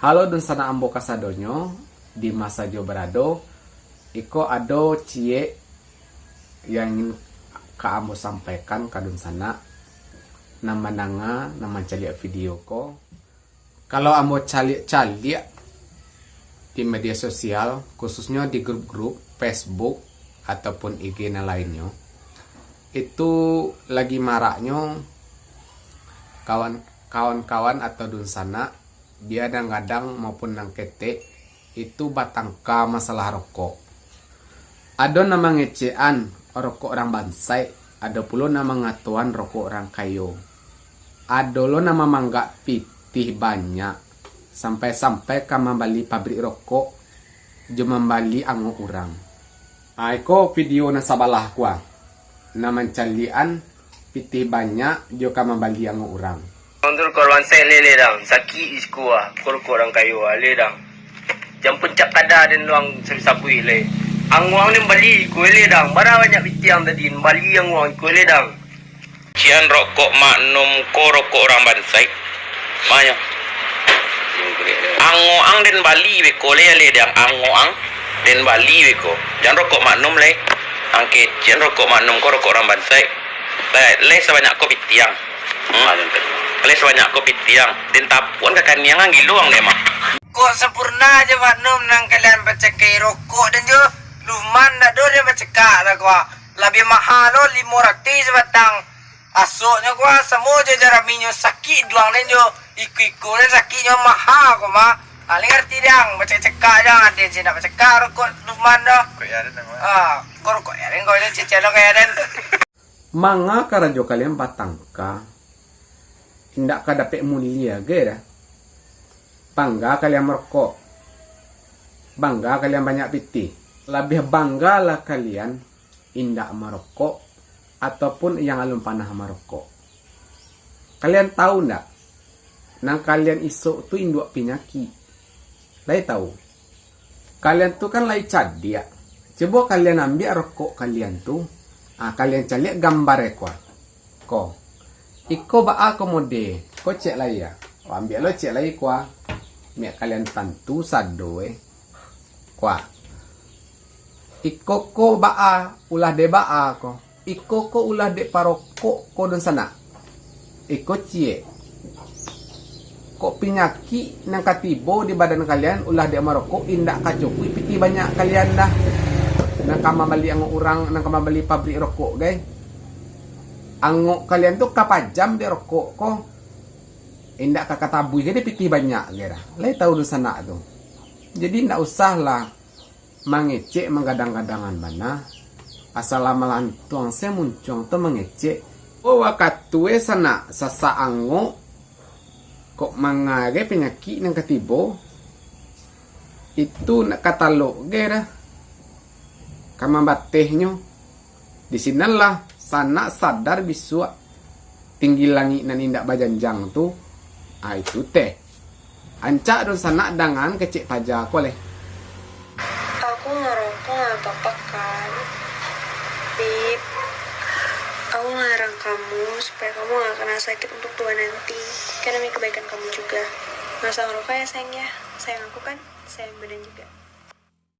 Halo dun sana ambo kasadonyo di masa jo berado iko ado cie yang ingin ka ambo sampaikan kadun sana nama nanga nama caliak video ko. Kalau ambo caliak di media sosial khususnya di grup-grup Facebook ataupun IG na lainnya itu lagi maraknya kawan-kawan atau dun sana dia kadang maupun nang kete itu batangka masalah rokok. Ada nama ngecean rokok orang bansai, ada pula nama ngatuan rokok orang kayo. Ada lo nama mangga pitih banyak sampai membali pabrik rokok cuma membali ango orang. Aiko video na sabalah kwa nama calian pitih banyak juga membali ango orang. Untuk korban saya lele dang, sakit iskua, korang kayu le dang. Jam puncak kada dan luang sapu le. Ang uang ni bali ku le dang, bara banyak bitiang tadi bali ang uang ku le dang. Cian rokok maknum ko rokok orang bansai. Maya. Ang den Bali we ko le dang ang den Bali we ko. Jangan rokok maknum le. Angke cian rokok maknum ko rokok orang bansai. Le sebanyak ko bitiang. Kali sebanyak kopi tiang dan tapuan kakan yang ngiluang deh mah. Kok sempurna aja maknum nang kalian bacakai rokok dan jo luman nak do dia bacaka lah gua. Lebih mahal lo 500 sebatang. Asoknya gua semua je cara minyo sakit duang dan jo iku dan sakitnya mahal gua mah. Kali ngerti dang baca-caka jangan ada sih nak bacaka rokok luman dah. Kok ya den kok rokok ya den kau ini cicelo kayak den. Manga karajo kalian batangka tidak dapat mulia ge dah. Bangga kalian merokok. Bangga kalian banyak piti. Lebih banggalah kalian indak merokok ataupun yang alun panah merokok. Kalian tahu ndak? Nang kalian isok tu induk penyakit. Lai tahu. Kalian tu kan lai cadia. Coba kalian ambil rokok kalian tu. Kalian cari gambar ekor. Ko. Iko ba akomode, ko cek lah ya. Ambil lo cek lah kwa. Mek kalian tantu sado kwa. Iko ko ba ulah de ba ko. Iko ko ulah de parokok ko don sana. Iko cie. Ko penyakit nang katibo di badan kalian ulah de marokok indak kacukui piti banyak kalian dah. Nang kamambali ang orang nang kamambali pabrik rokok guys. Angok kalian tuh kapajam di rokok kok indak kakatabuy jadi pitih banyak kira lai tahu di sana tuh jadi ndak usah lah mengecek menggadang-gadangan mana asal amalan tuang saya muncung tuh mengecek wakatue sana sasa angok kok mangage penyakit nang ketibo itu nak katalog kira kamambatehnya di sinalah sana sadar bisua tinggi langit nan indak bajanjang tu itu teh ancak don sana dengan kecek paja aku leh aku ngerokok nggak apa-apa kan Bib, aku ngarang kamu supaya kamu gak kena sakit untuk tua nanti karena demi kebaikan kamu juga. Nggak usah ngerokok ya sayang aku kan sayang badan juga.